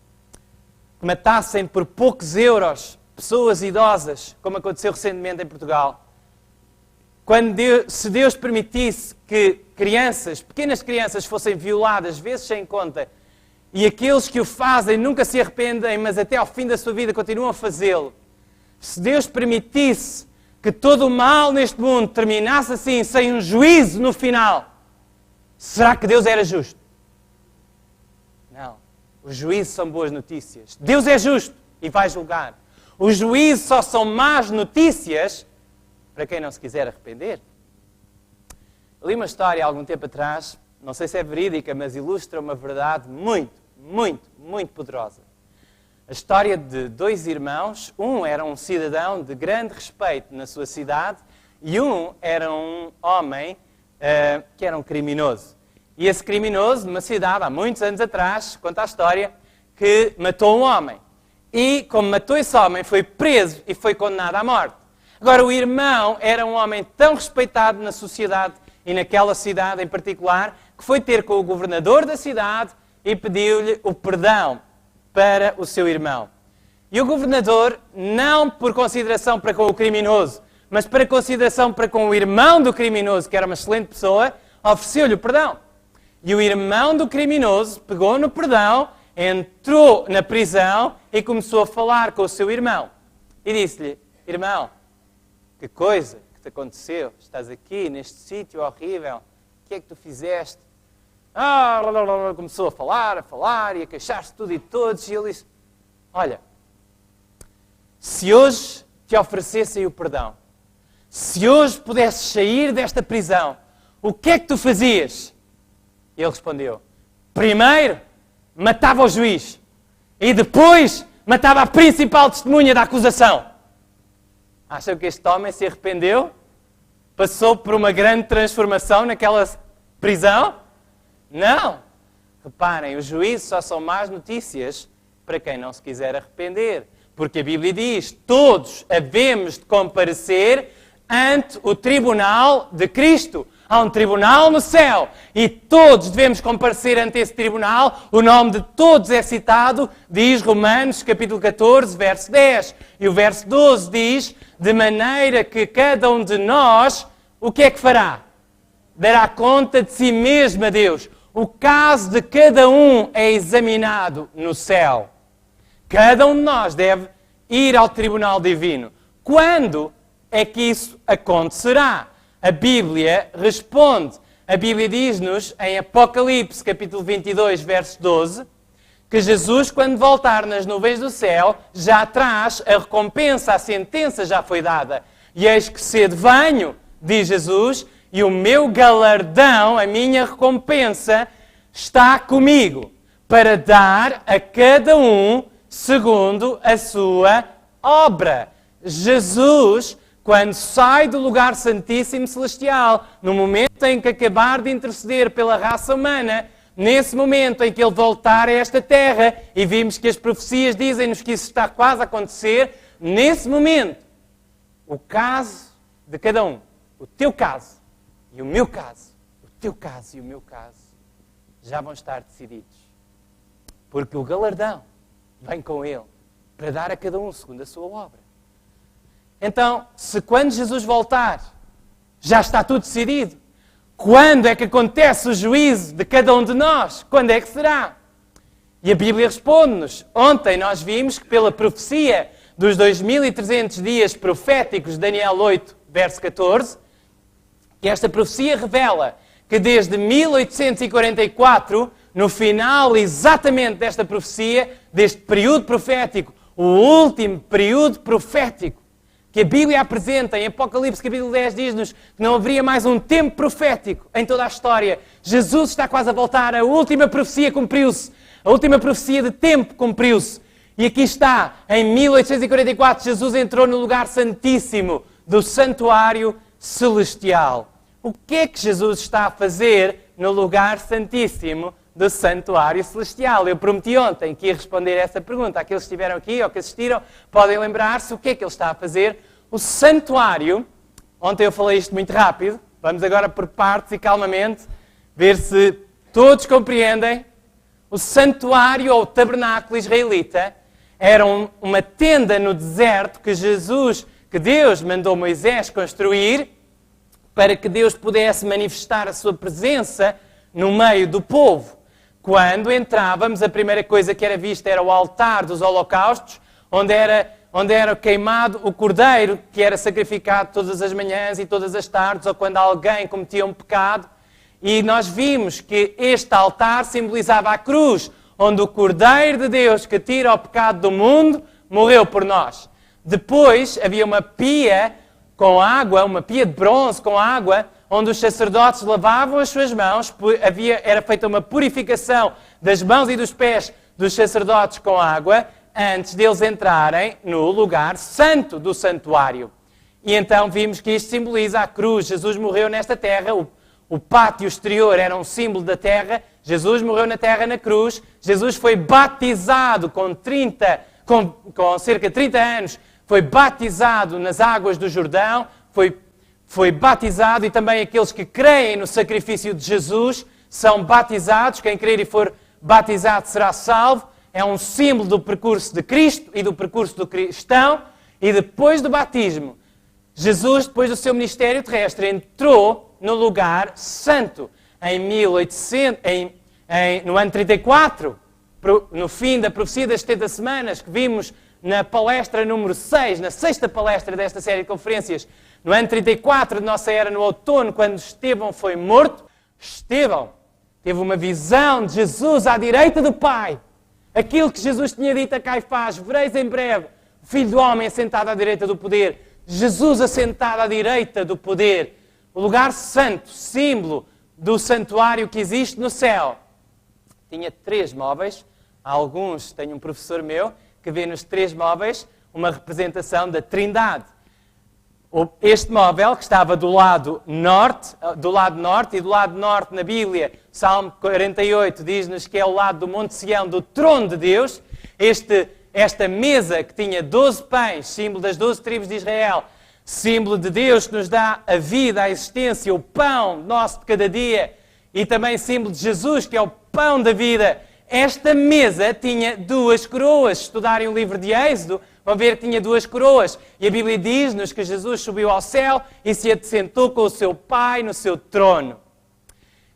que matassem por poucos euros pessoas idosas, como aconteceu recentemente em Portugal, se Deus permitisse que pequenas crianças fossem violadas vezes sem conta, e aqueles que o fazem nunca se arrependem, mas até ao fim da sua vida continuam a fazê-lo, se Deus permitisse que todo o mal neste mundo terminasse assim, sem um juízo no final, será que Deus era justo? Não. Os juízos são boas notícias. Deus é justo e vai julgar. Os juízos só são más notícias para quem não se quiser arrepender. Eu li uma história há algum tempo atrás, não sei se é verídica, mas ilustra uma verdade muito poderosa. A história de dois irmãos, um era um cidadão de grande respeito na sua cidade e um era um homem que era um criminoso. E esse criminoso, numa cidade, há muitos anos atrás, conta a história, que matou um homem. E, como matou esse homem, foi preso e foi condenado à morte. Agora, o irmão era um homem tão respeitado na sociedade e naquela cidade em particular, que foi ter com o governador da cidade e pediu-lhe o perdão para o seu irmão. E o governador, não por consideração para com o criminoso, mas para consideração para com o irmão do criminoso, que era uma excelente pessoa, ofereceu-lhe o perdão. E o irmão do criminoso pegou no perdão, entrou na prisão e começou a falar com o seu irmão. E disse-lhe, irmão, que coisa que te aconteceu? Estás aqui, neste sítio horrível. O que é que tu fizeste? Começou a falar e a queixar-se tudo e todos. E ele disse, olha, se hoje te oferecessem o perdão, se hoje pudesses sair desta prisão, o que é que tu fazias? E ele respondeu, primeiro matava o juiz e depois matava a principal testemunha da acusação. Acham que este homem se arrependeu? Passou por uma grande transformação naquela prisão? Não! Reparem, os juízos só são más notícias para quem não se quiser arrepender. Porque a Bíblia diz, todos havemos de comparecer ante o tribunal de Cristo. Há um tribunal no céu e todos devemos comparecer ante esse tribunal. O nome de todos é citado, diz Romanos capítulo 14, verso 10. E o verso 12 diz, de maneira que cada um de nós, o que é que fará? Dará conta de si mesmo a Deus. O caso de cada um é examinado no céu. Cada um de nós deve ir ao tribunal divino. Quando é que isso acontecerá? A Bíblia responde. A Bíblia diz-nos, em Apocalipse, capítulo 22, verso 12, que Jesus, quando voltar nas nuvens do céu, já traz a recompensa, a sentença já foi dada. E eis que cedo venho, diz Jesus, e o meu galardão, a minha recompensa, está comigo, para dar a cada um segundo a sua obra. Jesus, quando sai do lugar santíssimo celestial, no momento em que acabar de interceder pela raça humana, nesse momento em que ele voltar a esta terra, e vimos que as profecias dizem-nos que isso está quase a acontecer, nesse momento, o caso de cada um, o teu caso e o meu caso, o teu caso e o meu caso, já vão estar decididos. Porque o galardão vem com ele, para dar a cada um segundo a sua obra. Então, se quando Jesus voltar, já está tudo decidido, quando é que acontece o juízo de cada um de nós? Quando é que será? E a Bíblia responde-nos. Ontem nós vimos que pela profecia dos 2300 dias proféticos, Daniel 8, verso 14, que esta profecia revela que desde 1844, no final exatamente desta profecia, deste período profético, o último período profético, que a Bíblia apresenta em Apocalipse capítulo 10 diz-nos que não haveria mais um tempo profético em toda a história. Jesus está quase a voltar, a última profecia cumpriu-se, a última profecia de tempo cumpriu-se. E aqui está, em 1844, Jesus entrou no lugar santíssimo do santuário celestial. O que é que Jesus está a fazer no lugar santíssimo do santuário celestial? Eu prometi ontem que ia responder essa pergunta. Aqueles que estiveram aqui ou que assistiram podem lembrar-se o que é que ele está a fazer. O santuário, ontem eu falei isto muito rápido, vamos agora por partes e calmamente ver se todos compreendem. O santuário ou o tabernáculo israelita era uma tenda no deserto que Deus mandou Moisés construir para que Deus pudesse manifestar a sua presença no meio do povo. Quando entrávamos, a primeira coisa que era vista era o altar dos holocaustos, onde era queimado o cordeiro que era sacrificado todas as manhãs e todas as tardes, ou quando alguém cometia um pecado. E nós vimos que este altar simbolizava a cruz, onde o Cordeiro de Deus que tira o pecado do mundo morreu por nós. Depois havia uma pia com água, uma pia de bronze com água, onde os sacerdotes lavavam as suas mãos, era feita uma purificação das mãos e dos pés dos sacerdotes com água, antes deles entrarem no lugar santo do santuário. E então vimos que isto simboliza a cruz. Jesus morreu nesta terra, o pátio exterior era um símbolo da terra, Jesus morreu na terra na cruz, Jesus foi batizado com cerca de 30 anos, foi batizado nas águas do Jordão, foi batizado, e também aqueles que creem no sacrifício de Jesus são batizados. Quem crer e for batizado será salvo. É um símbolo do percurso de Cristo e do percurso do cristão. E depois do batismo, Jesus, depois do seu ministério terrestre, entrou no lugar santo. No ano 34, no fim da profecia das 70 semanas, que vimos na palestra número 6, na sexta palestra desta série de conferências, no ano 34 de nossa era, no outono, quando Estevão foi morto, Estevão teve uma visão de Jesus à direita do Pai. Aquilo que Jesus tinha dito a Caifás: vereis em breve o Filho do Homem assentado à direita do poder. Jesus assentado à direita do poder. O lugar santo, símbolo do santuário que existe no céu. Tinha 3 móveis. Alguns, tenho um professor meu, que vê nos 3 móveis uma representação da Trindade. Este móvel, que estava do lado norte e do lado norte na Bíblia, Salmo 48, diz-nos que é o lado do Monte Sião, do trono de Deus. Esta mesa que tinha 12 pães, símbolo das 12 tribos de Israel, símbolo de Deus que nos dá a vida, a existência, o pão nosso de cada dia, e também símbolo de Jesus, que é o pão da vida. Esta mesa tinha 2 coroas. Se estudarem o livro de Êxodo, vão ver que tinha 2 coroas. E a Bíblia diz-nos que Jesus subiu ao céu e se assentou com o seu Pai no seu trono.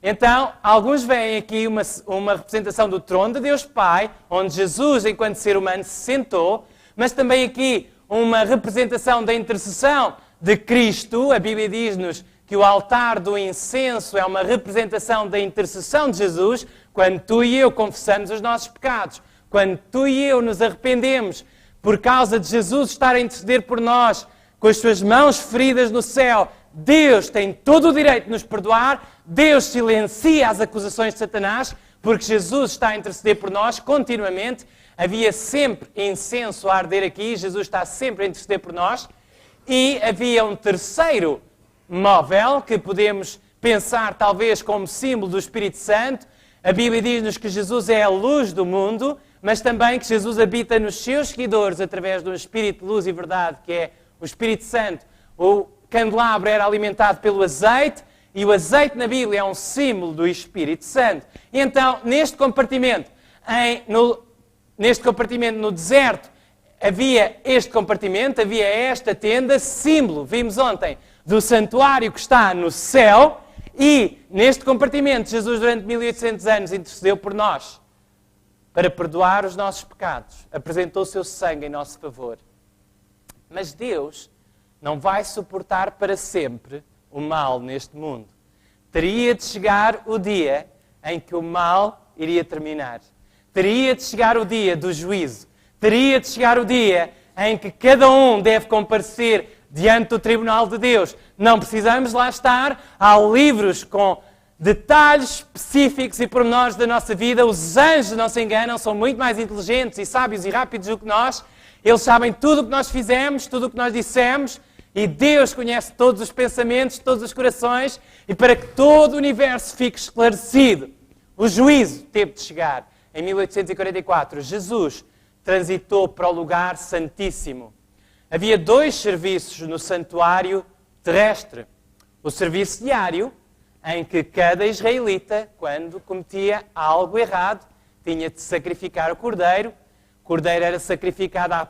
Então, alguns veem aqui uma representação do trono de Deus Pai, onde Jesus, enquanto ser humano, se sentou, mas também aqui uma representação da intercessão de Cristo. A Bíblia diz-nos que o altar do incenso é uma representação da intercessão de Jesus, quando tu e eu confessamos os nossos pecados, quando tu e eu nos arrependemos por causa de Jesus estar a interceder por nós, com as suas mãos feridas no céu, Deus tem todo o direito de nos perdoar, Deus silencia as acusações de Satanás, porque Jesus está a interceder por nós continuamente. Havia sempre incenso a arder aqui, Jesus está sempre a interceder por nós. E havia um terceiro móvel que podemos pensar talvez como símbolo do Espírito Santo. A Bíblia diz-nos que Jesus é a luz do mundo, mas também que Jesus habita nos seus seguidores através de um Espírito de luz e verdade, que é o Espírito Santo. O candelabro era alimentado pelo azeite, e o azeite na Bíblia é um símbolo do Espírito Santo. E então, neste compartimento no deserto, havia este compartimento, havia esta tenda, símbolo, vimos ontem, do santuário que está no céu, e neste compartimento Jesus durante 1800 anos intercedeu por nós, para perdoar os nossos pecados, apresentou o seu sangue em nosso favor. Mas Deus não vai suportar para sempre o mal neste mundo. Teria de chegar o dia em que o mal iria terminar. Teria de chegar o dia do juízo. Teria de chegar o dia em que cada um deve comparecer diante do tribunal de Deus. Não precisamos lá estar. Há livros com detalhes específicos e pormenores da nossa vida. Os anjos, não se enganam, são muito mais inteligentes e sábios e rápidos do que nós. Eles sabem tudo o que nós fizemos, tudo o que nós dissemos. E Deus conhece todos os pensamentos, todos os corações. E para que todo o universo fique esclarecido, o juízo teve de chegar. Em 1844, Jesus transitou para o lugar santíssimo. Havia 2 serviços no santuário terrestre. O serviço diário, em que cada israelita, quando cometia algo errado, tinha de sacrificar o cordeiro. O cordeiro era sacrificado à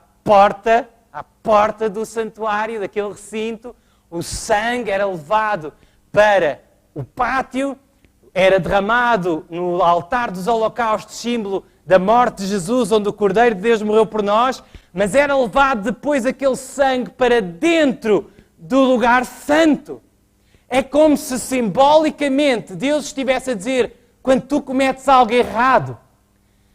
porta do santuário, daquele recinto. O sangue era levado para o pátio, era derramado no altar dos holocaustos, símbolo da morte de Jesus, onde o Cordeiro de Deus morreu por nós, mas era levado depois aquele sangue para dentro do lugar santo. É como se simbolicamente Deus estivesse a dizer, quando tu cometes algo errado,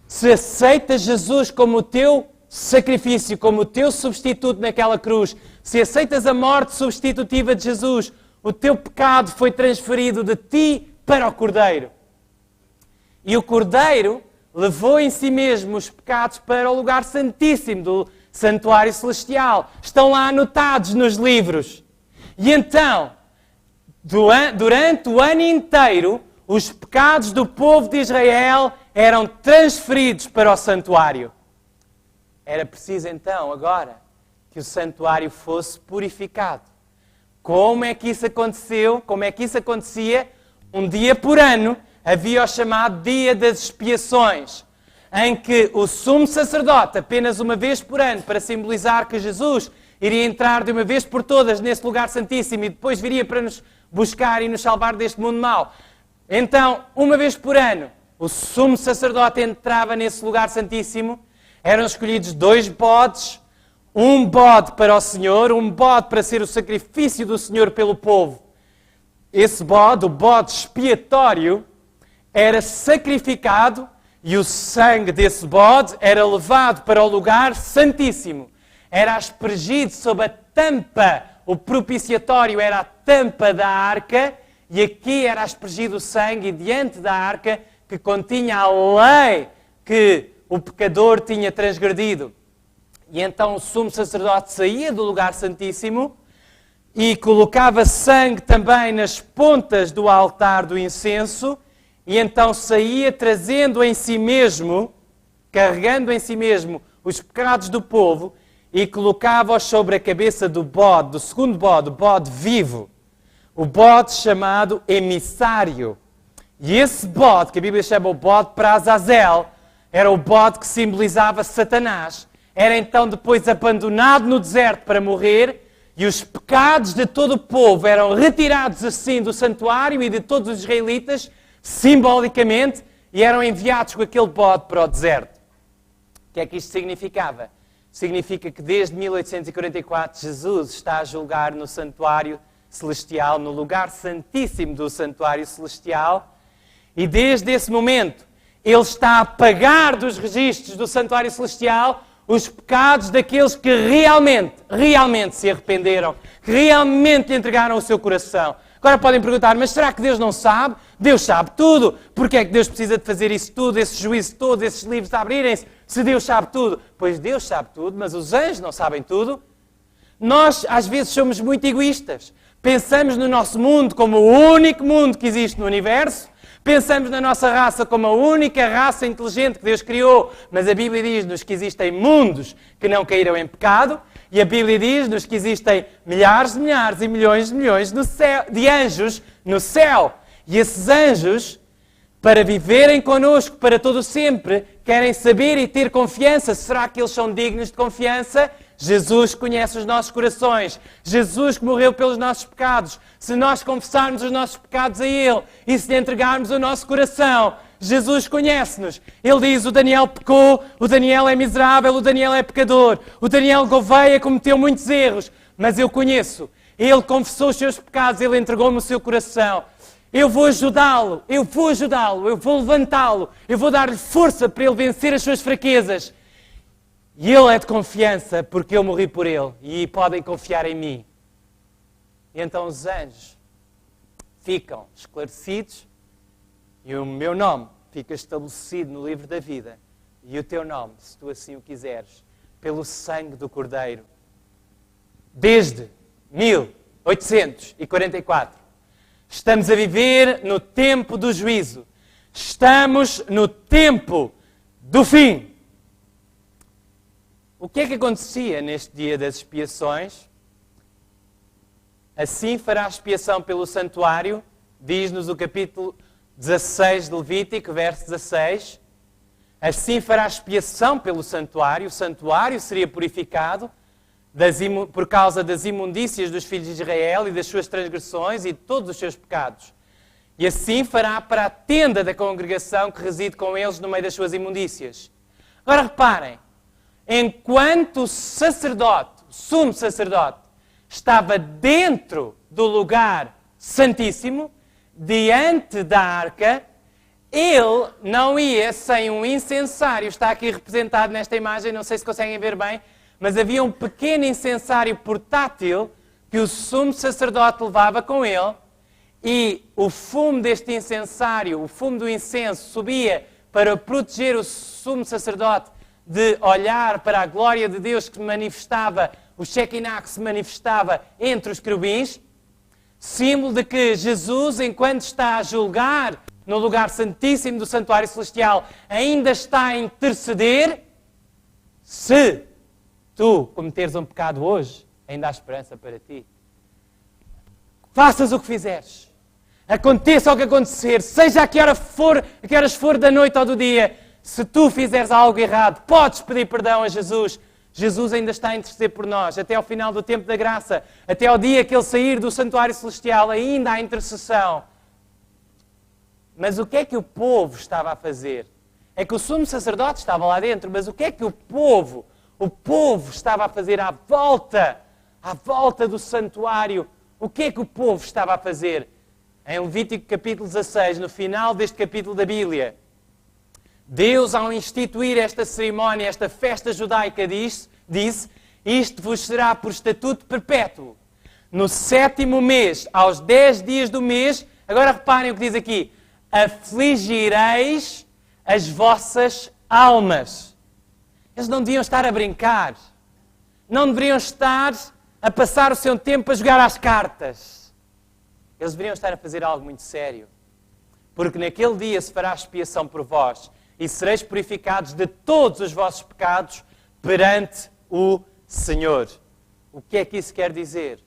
se aceitas Jesus como o teu sacrifício, como o teu substituto naquela cruz, se aceitas a morte substitutiva de Jesus, o teu pecado foi transferido de ti para o Cordeiro. E o Cordeiro levou em si mesmo os pecados para o lugar santíssimo do santuário celestial. Estão lá anotados nos livros. E então, durante o ano inteiro, os pecados do povo de Israel eram transferidos para o santuário. Era preciso então, agora, que o santuário fosse purificado. Como é que isso aconteceu? Como é que isso acontecia? Um dia por ano havia o chamado Dia das Expiações, em que o sumo sacerdote, apenas uma vez por ano, para simbolizar que Jesus iria entrar de uma vez por todas nesse lugar santíssimo e depois viria para nos buscar e nos salvar deste mundo mau. Então, uma vez por ano, o sumo sacerdote entrava nesse lugar santíssimo. Eram escolhidos 2 bodes, um bode para o Senhor, um bode para ser o sacrifício do Senhor pelo povo. Esse bode, o bode expiatório, era sacrificado e o sangue desse bode era levado para o lugar santíssimo. Era aspergido sob a tampa, o propiciatório era a tampa da arca, e aqui era aspergido o sangue diante da arca que continha a lei que o pecador tinha transgredido. E então o sumo sacerdote saía do lugar santíssimo e colocava sangue também nas pontas do altar do incenso, e então saía trazendo em si mesmo, carregando em si mesmo os pecados do povo, e colocava-os sobre a cabeça do bode, do segundo bode, o bode vivo, o bode chamado emissário. E esse bode, que a Bíblia chama o bode para Azazel, era o bode que simbolizava Satanás. Era então depois abandonado no deserto para morrer, e os pecados de todo o povo eram retirados assim do santuário e de todos os israelitas, simbolicamente, e eram enviados com aquele bode para o deserto. O que é que isto significava? significa que desde 1844 Jesus está a julgar no santuário celestial, no lugar santíssimo do santuário celestial, e desde esse momento Ele está a apagar dos registros do santuário celestial os pecados daqueles que realmente se arrependeram, que realmente lhe entregaram o seu coração. Agora podem perguntar, mas será que Deus não sabe? Deus sabe tudo. Porquê é que Deus precisa de fazer isso tudo, esse juízo todo, esses livros a abrirem-se, se Deus sabe tudo? Pois Deus sabe tudo, mas os anjos não sabem tudo. Nós, às vezes, somos muito egoístas. Pensamos no nosso mundo como o único mundo que existe no universo. Pensamos na nossa raça como a única raça inteligente que Deus criou, mas a Bíblia diz-nos que existem mundos que não caíram em pecado, e a Bíblia diz-nos que existem milhares de milhares e milhões de milhões no céu, de anjos no céu. E esses anjos, para viverem connosco para todo sempre, querem saber e ter confiança. Será que eles são dignos de confiança? Jesus conhece os nossos corações. Jesus que morreu pelos nossos pecados. Se nós confessarmos os nossos pecados a Ele e se lhe entregarmos o nosso coração, Jesus conhece-nos. Ele diz, o Daniel pecou, o Daniel é miserável, o Daniel é pecador. O Daniel Gouveia cometeu muitos erros, mas eu conheço. Ele confessou os seus pecados, Ele entregou-me o seu coração. Eu vou ajudá-lo, eu vou levantá-lo, eu vou dar-lhe força para ele vencer as suas fraquezas. E ele é de confiança porque eu morri por ele e podem confiar em mim. E então os anjos ficam esclarecidos e o meu nome fica estabelecido no livro da vida e o teu nome, se tu assim o quiseres, pelo sangue do Cordeiro. Desde 1844 estamos a viver no tempo do juízo. Estamos no tempo do fim. O que é que acontecia neste dia das expiações? Assim fará expiação pelo santuário, diz-nos o capítulo 16 de Levítico, verso 16. Assim fará expiação pelo santuário, o santuário seria purificado por causa das imundícias dos filhos de Israel e das suas transgressões e de todos os seus pecados. E assim fará para a tenda da congregação que reside com eles no meio das suas imundícias. Agora reparem, enquanto o sacerdote, o sumo sacerdote, estava dentro do lugar santíssimo, diante da arca, ele não ia sem um incensário. Está aqui representado nesta imagem, não sei se conseguem ver bem, mas havia um pequeno incensário portátil que o sumo sacerdote levava com ele e o fumo deste incensário, o fumo do incenso, subia para proteger o sumo sacerdote de olhar para a glória de Deus que se manifestava, o Shekinah que se manifestava entre os querubins, símbolo de que Jesus, enquanto está a julgar no lugar santíssimo do santuário celestial, ainda está a interceder. Se tu cometeres um pecado hoje, ainda há esperança para ti. Faças o que fizeres, aconteça o que acontecer, seja a que horas for da noite ou do dia, se tu fizeres algo errado, podes pedir perdão a Jesus. Jesus ainda está a interceder por nós, até ao final do tempo da graça, até ao dia que Ele sair do santuário celestial, ainda há intercessão. Mas o que é que o povo estava a fazer? É que o sumo sacerdote estava lá dentro, mas o que é que o povo estava a fazer à volta do santuário? O que é que o povo estava a fazer? Em Levítico capítulo 16, no final deste capítulo da Bíblia, Deus, ao instituir esta cerimónia, esta festa judaica, disse: isto vos será por estatuto perpétuo. No 7º mês, aos 10 dias do mês, agora reparem o que diz aqui: afligireis as vossas almas. Eles não deviam estar a brincar. Não deveriam estar a passar o seu tempo a jogar às cartas. Eles deveriam estar a fazer algo muito sério. Porque naquele dia se fará expiação por vós e sereis purificados de todos os vossos pecados perante o Senhor. O que é que isso quer dizer?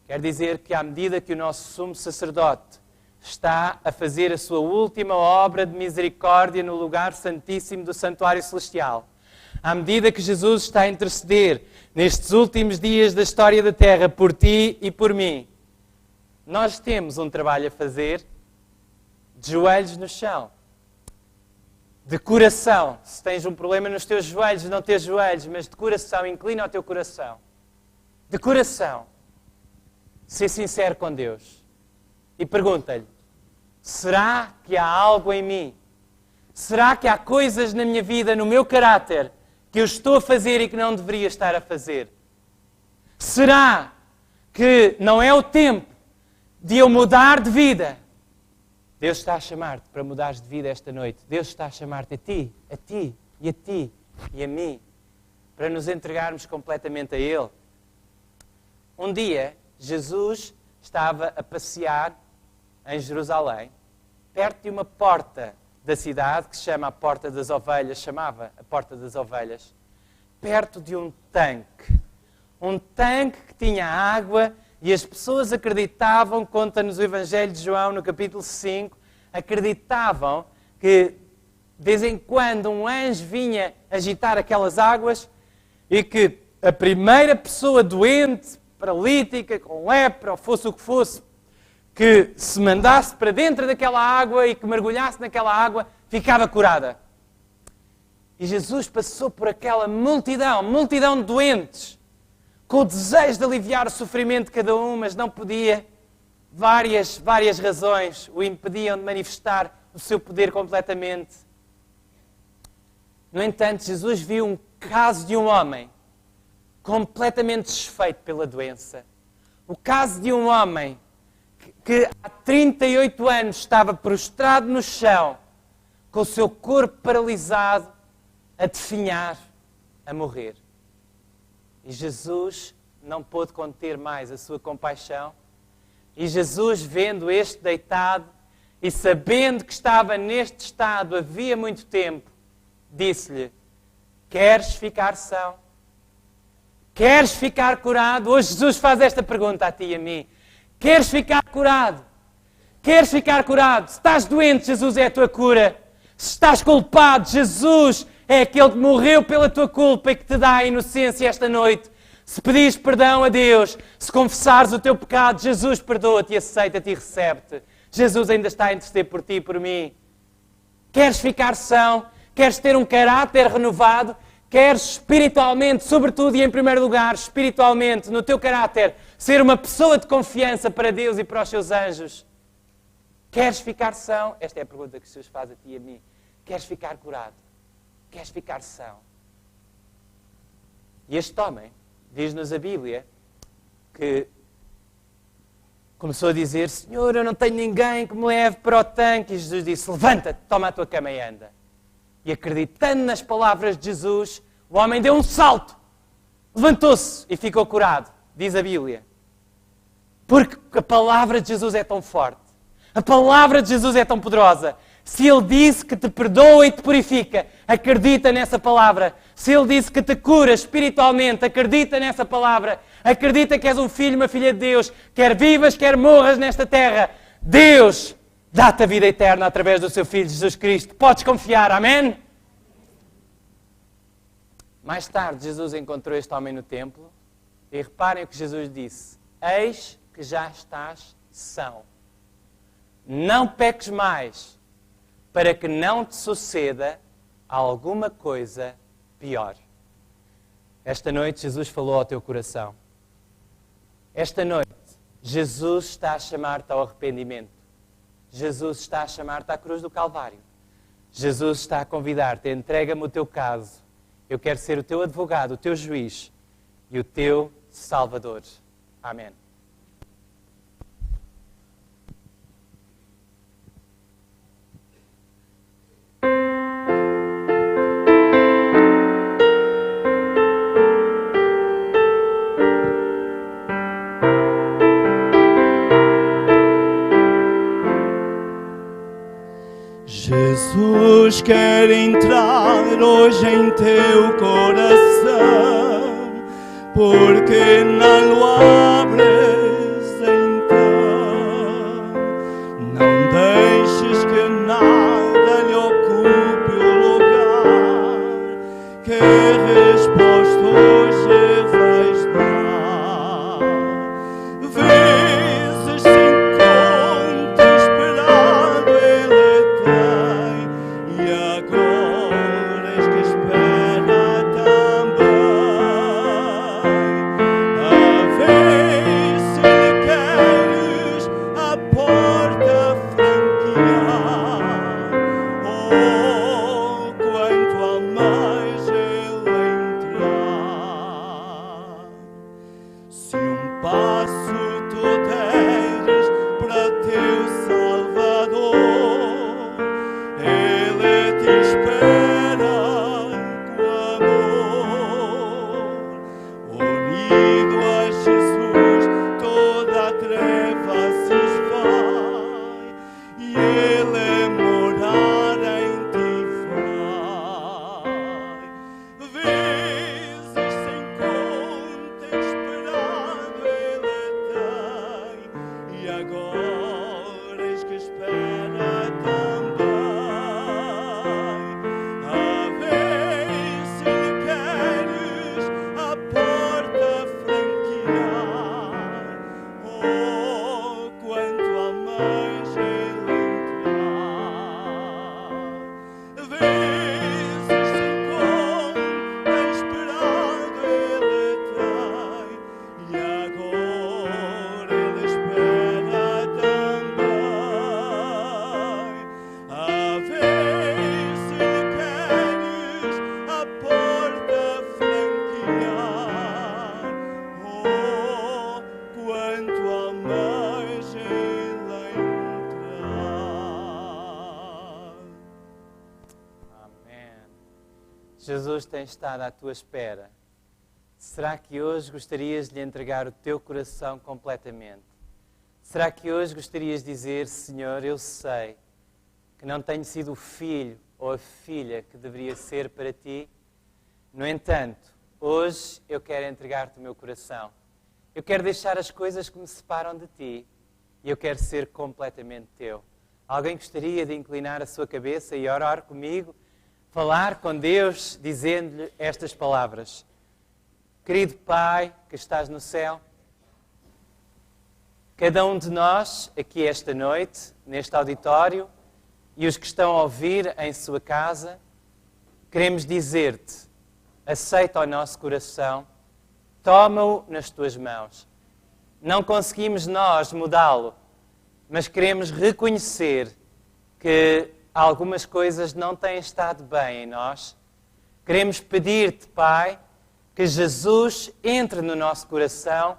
Quer dizer que à medida que o nosso sumo sacerdote está a fazer a sua última obra de misericórdia no lugar santíssimo do santuário celestial, à medida que Jesus está a interceder nestes últimos dias da história da Terra por ti e por mim, nós temos um trabalho a fazer de joelhos no chão, de coração, se tens um problema nos teus joelhos, não teus joelhos, mas de coração, inclina o teu coração. De coração. Ser sincero com Deus. E pergunta-lhe, será que há algo em mim? Será que há coisas na minha vida, no meu caráter, que eu estou a fazer e que não deveria estar a fazer? Será que não é o tempo de eu mudar de vida? Deus está a chamar-te para mudares de vida esta noite. Deus está a chamar-te a ti e a mim, para nos entregarmos completamente a Ele. Um dia, Jesus estava a passear em Jerusalém, perto de uma porta da cidade, que se chama a Porta das Ovelhas, chamava a Porta das Ovelhas, perto de um tanque. Um tanque que tinha água e as pessoas acreditavam, conta-nos o Evangelho de João, no capítulo 5, acreditavam que de vez em quando um anjo vinha agitar aquelas águas e que a primeira pessoa doente, paralítica, com lepra, ou fosse o que fosse, que se mandasse para dentro daquela água e que mergulhasse naquela água, ficava curada. E Jesus passou por aquela multidão de doentes, com o desejo de aliviar o sofrimento de cada um, mas não podia. Várias razões o impediam de manifestar o seu poder completamente. No entanto, Jesus viu um caso de um homem completamente desfeito pela doença. O caso de um homem que há 38 anos estava prostrado no chão, com o seu corpo paralisado, a definhar, a morrer. E Jesus não pôde conter mais a sua compaixão. E Jesus, vendo este deitado e sabendo que estava neste estado havia muito tempo, disse-lhe, queres ficar são? Queres ficar curado? Hoje Jesus faz esta pergunta a ti e a mim. Queres ficar curado? Queres ficar curado? Se estás doente, Jesus é a tua cura. Se estás culpado, Jesus é aquele que morreu pela tua culpa e que te dá a inocência esta noite. Se pedires perdão a Deus, se confessares o teu pecado, Jesus perdoa-te e aceita-te e recebe-te. Jesus ainda está a interceder por ti e por mim. Queres ficar são? Queres ter um caráter renovado? Queres espiritualmente, sobretudo e em primeiro lugar, espiritualmente, no teu caráter, ser uma pessoa de confiança para Deus e para os seus anjos? Queres ficar são? Esta é a pergunta que Jesus faz a ti e a mim. Queres ficar curado? Queres ficar são? E este homem, diz-nos a Bíblia, que começou a dizer, Senhor, eu não tenho ninguém que me leve para o tanque. E Jesus disse, levanta-te, toma a tua cama e anda. E acreditando nas palavras de Jesus, o homem deu um salto, levantou-se e ficou curado, diz a Bíblia. Porque a palavra de Jesus é tão forte, a palavra de Jesus é tão poderosa. Se Ele disse que te perdoa e te purifica, acredita nessa palavra. Se Ele disse que te cura espiritualmente, acredita nessa palavra. Acredita que és um filho, uma filha de Deus, quer vivas, quer morras nesta terra. Deus dá-te a vida eterna através do seu Filho Jesus Cristo. Podes confiar, amém? Mais tarde, Jesus encontrou este homem no templo e reparem o que Jesus disse. Eis que já estás são. Não peques mais, para que não te suceda alguma coisa pior. Esta noite, Jesus falou ao teu coração. Esta noite, Jesus está a chamar-te ao arrependimento. Jesus está a chamar-te à cruz do Calvário. Jesus está a convidar-te, entrega-me o teu caso. Eu quero ser o teu advogado, o teu juiz e o teu Salvador. Amém. Jesus quer entrar hoje em teu coração, porque não o abres então. Não deixes que nada lhe ocupe o lugar, que a resposta hoje vais dar. Vezes sem conta esperado Ele tem, e agora Jesus tem estado à tua espera. Será que hoje gostarias de lhe entregar o teu coração completamente? Será que hoje gostarias de dizer, Senhor, eu sei que não tenho sido o filho ou a filha que deveria ser para ti? No entanto, hoje eu quero entregar-te o meu coração. Eu quero deixar as coisas que me separam de ti e eu quero ser completamente teu. Alguém gostaria de inclinar a sua cabeça e orar comigo, falar com Deus, dizendo-lhe estas palavras? Querido Pai que estás no céu, cada um de nós aqui esta noite, neste auditório, e os que estão a ouvir em sua casa, queremos dizer-te, aceita o nosso coração, toma-o nas tuas mãos. Não conseguimos nós mudá-lo, mas queremos reconhecer que algumas coisas não têm estado bem em nós. Queremos pedir-te, Pai, que Jesus entre no nosso coração,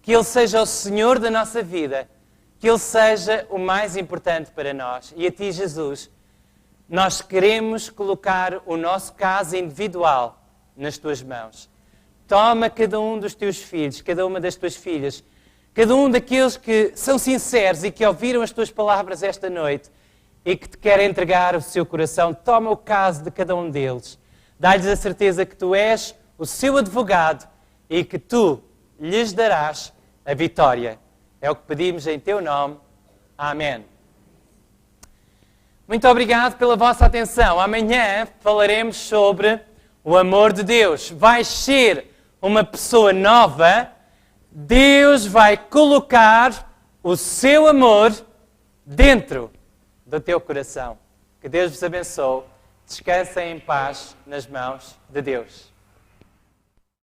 que Ele seja o Senhor da nossa vida, que Ele seja o mais importante para nós. E a Ti, Jesus, nós queremos colocar o nosso caso individual nas Tuas mãos. Toma cada um dos Teus filhos, cada uma das Tuas filhas, cada um daqueles que são sinceros e que ouviram as Tuas palavras esta noite e que Te querem entregar o seu coração. Toma o caso de cada um deles. Dá-lhes a certeza que Tu és o seu advogado e que Tu lhes darás a vitória. É o que pedimos em Teu nome. Amém. Muito obrigado pela vossa atenção. Amanhã falaremos sobre o amor de Deus. Vais ser uma pessoa nova. Deus vai colocar o seu amor dentro do teu coração. Que Deus vos abençoe. Descansem em paz nas mãos de Deus.